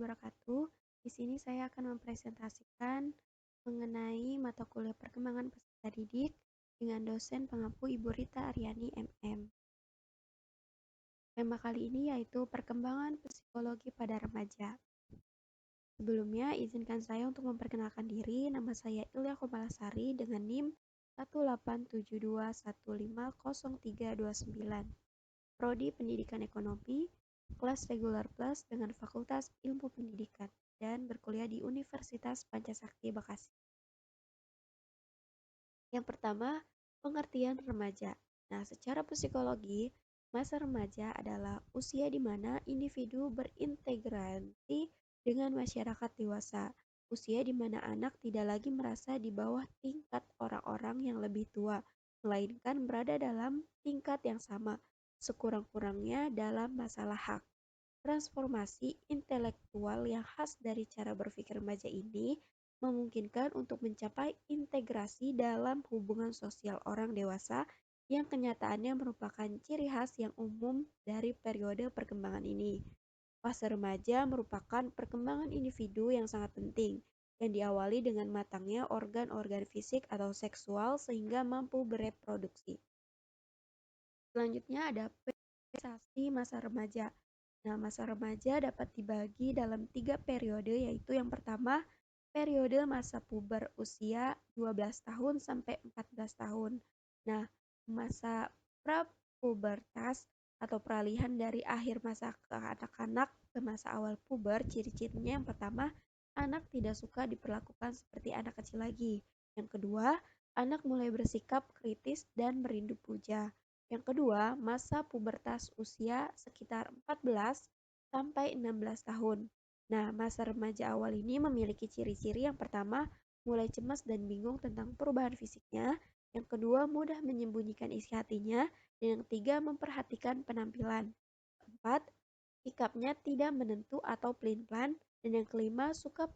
wabarakatuh. Di sini saya akan mempresentasikan mengenai mata kuliah perkembangan peserta didik dengan dosen pengampu Ibu Rita Aryani MM. Tema kali ini yaitu perkembangan psikologi pada remaja. Sebelumnya, izinkan saya untuk memperkenalkan diri. Nama saya Ilya Komalasari dengan NIM 18721500329. Prodi Pendidikan Ekonomi, kelas regular plus dengan Fakultas Ilmu Pendidikan, dan berkuliah di Universitas Pancasakti Bekasi. Yang pertama, pengertian remaja. Nah, secara psikologi, masa remaja adalah usia di mana individu berintegrasi dengan masyarakat dewasa. Usia di mana anak tidak lagi merasa di bawah tingkat orang-orang yang lebih tua, melainkan berada dalam tingkat yang sama, sekurang-kurangnya dalam masalah hak. Transformasi intelektual yang khas dari cara berpikir remaja ini memungkinkan untuk mencapai integrasi dalam hubungan sosial orang dewasa yang kenyataannya merupakan ciri khas yang umum dari periode perkembangan ini. Fase remaja merupakan perkembangan individu yang sangat penting, yang diawali dengan matangnya organ-organ fisik atau seksual sehingga mampu bereproduksi. Selanjutnya ada periodisasi masa remaja. Nah, masa remaja dapat dibagi dalam 3 periode, yaitu yang pertama, periode masa puber usia 12 tahun sampai 14 tahun. Nah, masa prapubertas atau peralihan dari akhir masa kanak-kanak ke masa awal puber, ciri-cirinya yang pertama, anak tidak suka diperlakukan seperti anak kecil lagi. Yang kedua, anak mulai bersikap kritis dan merindu puja. Yang kedua, masa pubertas usia sekitar 14 sampai 16 tahun. Nah, masa remaja awal ini memiliki ciri-ciri yang pertama, mulai cemas dan bingung tentang perubahan fisiknya. Yang kedua, mudah menyembunyikan isi hatinya. Dan yang ketiga, memperhatikan penampilan. Keempat, sikapnya tidak menentu atau pelin-pelan. Dan yang kelima, suka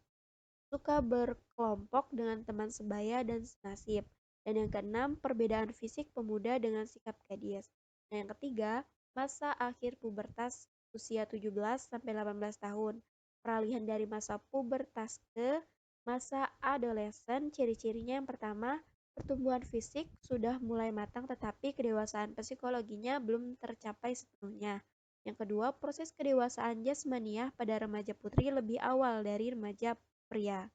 berkelompok dengan teman sebaya dan senasib. Dan yang keenam, perbedaan fisik pemuda dengan sikap gadis. Dan yang ketiga, masa akhir pubertas usia 17 sampai 18 tahun. Peralihan dari masa pubertas ke masa adolesen, ciri-cirinya yang pertama, pertumbuhan fisik sudah mulai matang tetapi kedewasaan psikologinya belum tercapai sepenuhnya. Yang kedua, proses kedewasaan jasmaniah pada remaja putri lebih awal dari remaja pria.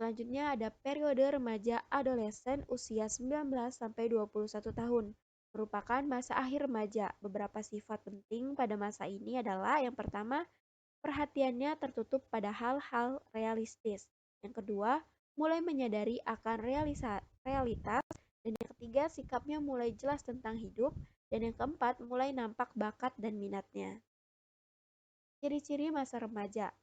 Selanjutnya ada periode remaja adolesen usia 19 sampai 21 tahun. Merupakan masa akhir remaja. Beberapa sifat penting pada masa ini adalah yang pertama, perhatiannya tertutup pada hal-hal realistis. Yang kedua, mulai menyadari akan realitas. Dan yang ketiga, sikapnya mulai jelas tentang hidup. Dan yang keempat, mulai nampak bakat dan minatnya. Ciri-ciri masa remaja.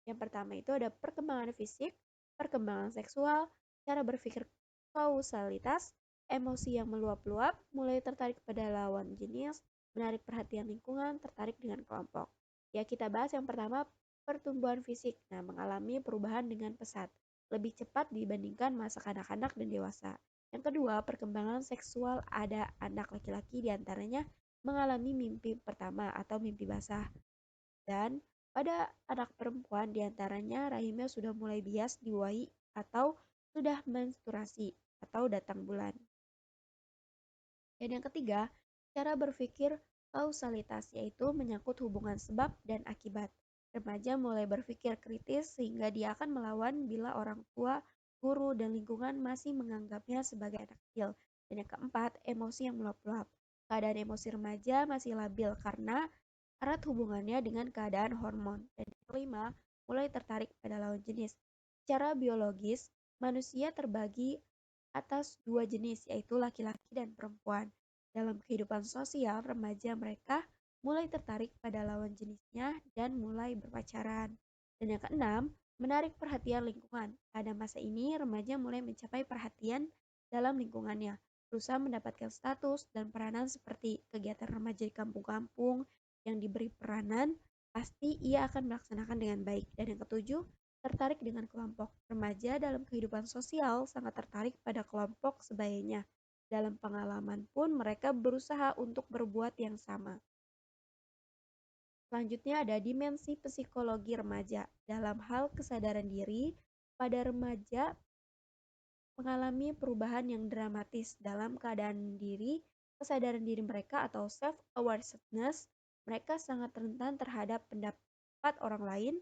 Yang pertama itu ada perkembangan fisik, perkembangan seksual, cara berpikir kausalitas, emosi yang meluap-luap, mulai tertarik pada lawan jenis, menarik perhatian lingkungan, tertarik dengan kelompok. Ya, kita bahas yang pertama, pertumbuhan fisik. Nah, mengalami perubahan dengan pesat, lebih cepat dibandingkan masa kanak-kanak dan dewasa. Yang kedua, perkembangan seksual, ada anak laki-laki diantaranya mengalami mimpi pertama atau mimpi basah. Dan pada anak perempuan diantaranya rahimnya sudah mulai bias diwai atau sudah menstruasi atau datang bulan. Dan yang ketiga, cara berpikir kausalitas yaitu menyangkut hubungan sebab dan akibat. Remaja mulai berpikir kritis sehingga dia akan melawan bila orang tua, guru, dan lingkungan masih menganggapnya sebagai anak kecil. Dan yang keempat, emosi yang meluap-luap. Keadaan emosi remaja masih labil karena erat hubungannya dengan keadaan hormon. Dan yang kelima, mulai tertarik pada lawan jenis. Secara biologis, manusia terbagi atas dua jenis, yaitu laki-laki dan perempuan. Dalam kehidupan sosial, remaja mereka mulai tertarik pada lawan jenisnya dan mulai berpacaran. Dan yang keenam, menarik perhatian lingkungan. Pada masa ini, remaja mulai mencapai perhatian dalam lingkungannya, berusaha mendapatkan status dan peranan seperti kegiatan remaja di kampung-kampung yang diberi peranan, pasti ia akan melaksanakan dengan baik. Dan yang ketujuh, tertarik dengan kelompok. Remaja dalam kehidupan sosial sangat tertarik pada kelompok sebayanya. Dalam pengalaman pun mereka berusaha untuk berbuat yang sama. Selanjutnya ada dimensi psikologi remaja. Dalam hal kesadaran diri, pada remaja mengalami perubahan yang dramatis dalam keadaan diri, kesadaran diri mereka atau self-awareness. Mereka sangat rentan terhadap pendapat orang lain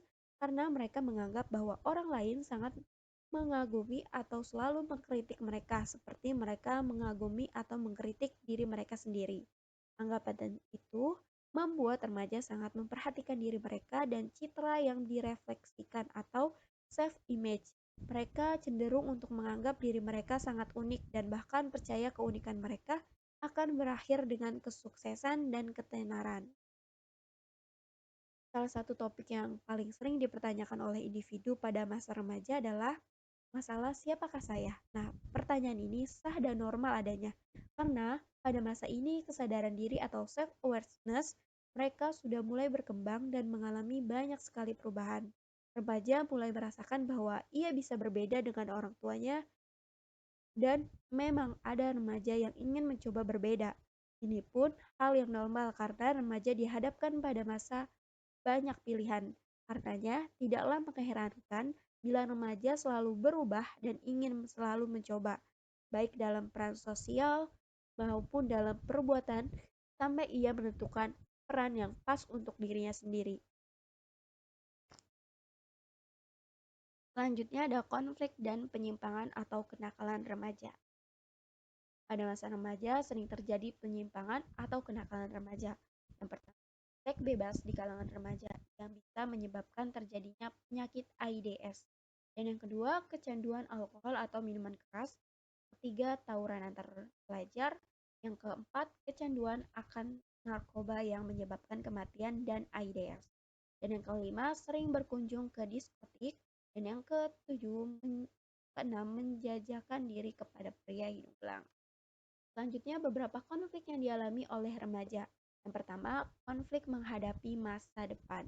karena mereka menganggap bahwa orang lain sangat mengagumi atau selalu mengkritik mereka seperti mereka mengagumi atau mengkritik diri mereka sendiri. Anggapan itu membuat remaja sangat memperhatikan diri mereka dan citra yang direfleksikan atau self-image. Mereka cenderung untuk menganggap diri mereka sangat unik dan bahkan percaya keunikan mereka akan berakhir dengan kesuksesan dan ketenaran. Salah satu topik yang paling sering dipertanyakan oleh individu pada masa remaja adalah masalah siapakah saya? Nah, pertanyaan ini sah dan normal adanya, karena pada masa ini kesadaran diri atau self-awareness mereka sudah mulai berkembang dan mengalami banyak sekali perubahan. Remaja mulai merasakan bahwa ia bisa berbeda dengan orang tuanya dan memang ada remaja yang ingin mencoba berbeda. Ini pun hal yang normal karena remaja dihadapkan pada masa banyak pilihan. Karenanya, tidaklah mengherankan bila remaja selalu berubah dan ingin selalu mencoba, baik dalam peran sosial maupun dalam perbuatan, sampai ia menentukan peran yang pas untuk dirinya sendiri. Selanjutnya ada konflik dan penyimpangan atau kenakalan remaja. Pada masa remaja sering terjadi penyimpangan atau kenakalan remaja. Yang pertama, seks bebas di kalangan remaja yang bisa menyebabkan terjadinya penyakit AIDS. Dan yang kedua, kecanduan alkohol atau minuman keras. Ketiga, tawuran antar pelajar. Yang keempat, kecanduan akan narkoba yang menyebabkan kematian dan AIDS. Dan yang kelima, sering berkunjung ke diskotik. Dan yang keenam, menjajakan diri kepada pria hidung belang. Selanjutnya, beberapa konflik yang dialami oleh remaja. Yang pertama, konflik menghadapi masa depan.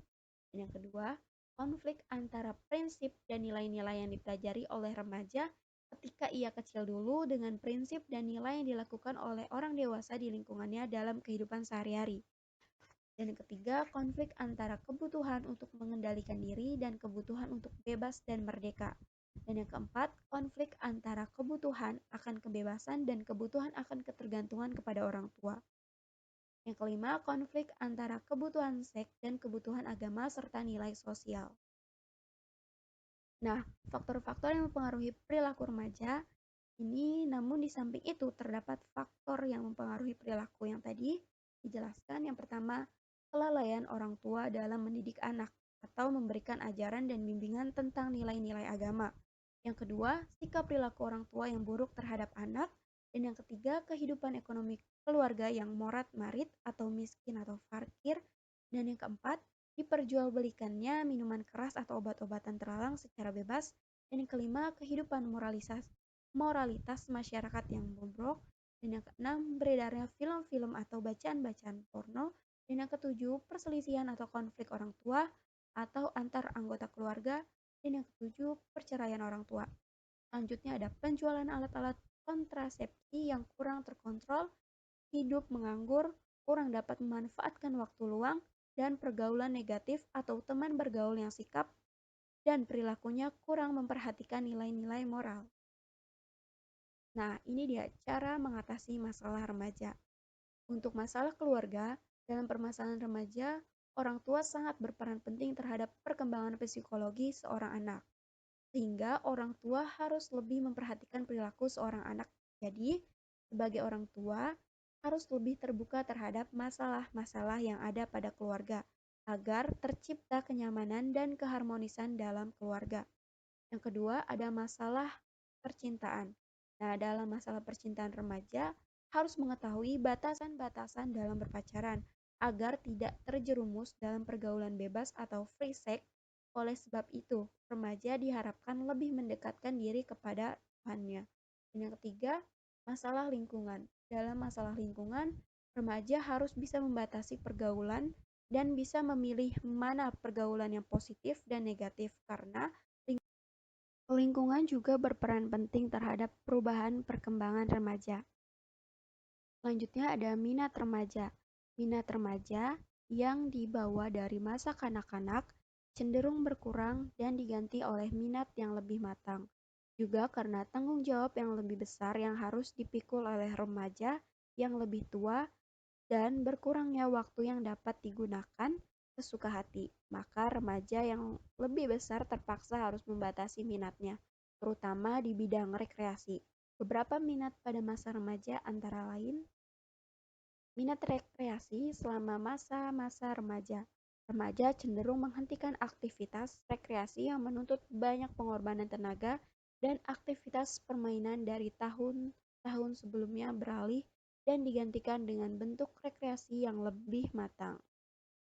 Dan yang kedua, konflik antara prinsip dan nilai-nilai yang dipelajari oleh remaja ketika ia kecil dulu dengan prinsip dan nilai yang dilakukan oleh orang dewasa di lingkungannya dalam kehidupan sehari-hari. Dan yang ketiga, konflik antara kebutuhan untuk mengendalikan diri dan kebutuhan untuk bebas dan merdeka. Dan yang keempat, konflik antara kebutuhan akan kebebasan dan kebutuhan akan ketergantungan kepada orang tua. Yang kelima, konflik antara kebutuhan seks dan kebutuhan agama serta nilai sosial. Nah, faktor-faktor yang mempengaruhi perilaku remaja ini, namun di samping itu terdapat faktor yang mempengaruhi perilaku yang tadi dijelaskan. Yang pertama, kelalaian orang tua dalam mendidik anak atau memberikan ajaran dan bimbingan tentang nilai-nilai agama. Yang kedua, sikap perilaku orang tua yang buruk terhadap anak. Dan yang ketiga, kehidupan ekonomi keluarga yang morat-marit atau miskin atau fakir. Dan yang keempat, diperjualbelikannya minuman keras atau obat-obatan terlarang secara bebas. Dan yang kelima, kehidupan moralitas masyarakat yang bobrok. Dan yang keenam, beredarnya film-film atau bacaan-bacaan porno. Dan yang ketujuh, perselisihan atau konflik orang tua atau antar anggota keluarga. Dan yang ketujuh, perceraian orang tua. Selanjutnya ada penjualan alat-alat kontrasepsi yang kurang terkontrol, hidup menganggur, kurang dapat memanfaatkan waktu luang, dan pergaulan negatif atau teman bergaul yang sikap dan perilakunya kurang memperhatikan nilai-nilai moral. Nah, ini dia cara mengatasi masalah remaja. Untuk masalah keluarga, dalam permasalahan remaja, orang tua sangat berperan penting terhadap perkembangan psikologi seorang anak. Sehingga orang tua harus lebih memperhatikan perilaku seorang anak. Jadi, sebagai orang tua, harus lebih terbuka terhadap masalah-masalah yang ada pada keluarga, agar tercipta kenyamanan dan keharmonisan dalam keluarga. Yang kedua, ada masalah percintaan. Nah, dalam masalah percintaan remaja, harus mengetahui batasan-batasan dalam berpacaran agar tidak terjerumus dalam pergaulan bebas atau free sex. Oleh sebab itu, remaja diharapkan lebih mendekatkan diri kepada Tuhannya. Dan yang ketiga, masalah lingkungan. Dalam masalah lingkungan, remaja harus bisa membatasi pergaulan dan bisa memilih mana pergaulan yang positif dan negatif karena lingkungan juga berperan penting terhadap perubahan perkembangan remaja. Selanjutnya ada minat remaja. Minat remaja yang dibawa dari masa kanak-kanak cenderung berkurang dan diganti oleh minat yang lebih matang. Juga karena tanggung jawab yang lebih besar yang harus dipikul oleh remaja yang lebih tua dan berkurangnya waktu yang dapat digunakan sesuka hati. Maka remaja yang lebih besar terpaksa harus membatasi minatnya, terutama di bidang rekreasi. Beberapa minat pada masa remaja antara lain minat rekreasi selama masa-masa remaja. Remaja cenderung menghentikan aktivitas rekreasi yang menuntut banyak pengorbanan tenaga dan aktivitas permainan dari tahun-tahun sebelumnya beralih dan digantikan dengan bentuk rekreasi yang lebih matang.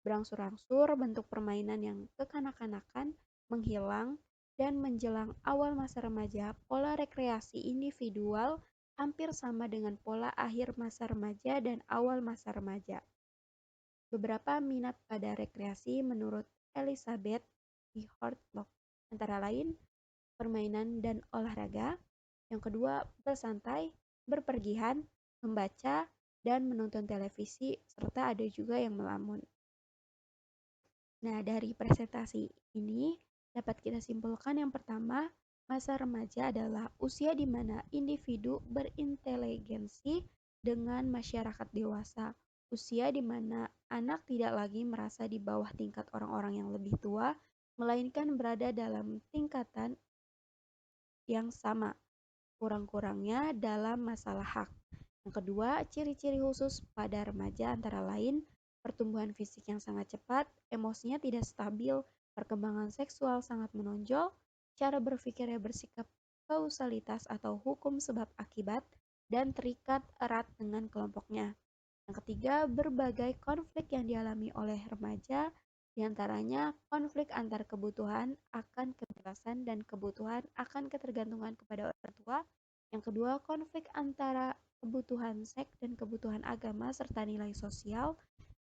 Berangsur-angsur bentuk permainan yang kekanak-kanakan menghilang dan menjelang awal masa remaja, pola rekreasi individual hampir sama dengan pola akhir masa remaja dan awal masa remaja. Beberapa minat pada rekreasi menurut Elizabeth E. Hartlock antara lain permainan dan olahraga, yang kedua bersantai, berpergian, membaca, dan menonton televisi, serta ada juga yang melamun. Nah, dari presentasi ini dapat kita simpulkan yang pertama, masa remaja adalah usia di mana individu berinteligensi dengan masyarakat dewasa. Usia di mana anak tidak lagi merasa di bawah tingkat orang-orang yang lebih tua, melainkan berada dalam tingkatan yang sama, kurang-kurangnya dalam masalah hak. Yang kedua, ciri-ciri khusus pada remaja antara lain pertumbuhan fisik yang sangat cepat, emosinya tidak stabil, perkembangan seksual sangat menonjol, cara berpikirnya bersikap kausalitas atau hukum sebab akibat, dan terikat erat dengan kelompoknya. Yang ketiga, berbagai konflik yang dialami oleh remaja, diantaranya konflik antar kebutuhan akan kebebasan dan kebutuhan akan ketergantungan kepada orang tua. Yang kedua, konflik antara kebutuhan seks dan kebutuhan agama serta nilai sosial,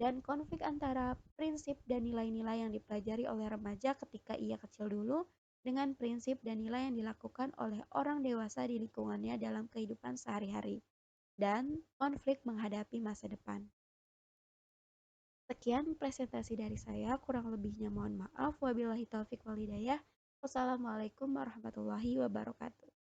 dan konflik antara prinsip dan nilai-nilai yang dipelajari oleh remaja ketika ia kecil dulu dengan prinsip dan nilai yang dilakukan oleh orang dewasa di lingkungannya dalam kehidupan sehari-hari dan konflik menghadapi masa depan. Sekian presentasi dari saya, kurang lebihnya mohon maaf. Wabillahi taufik walhidayah. Wassalamualaikum warahmatullahi wabarakatuh.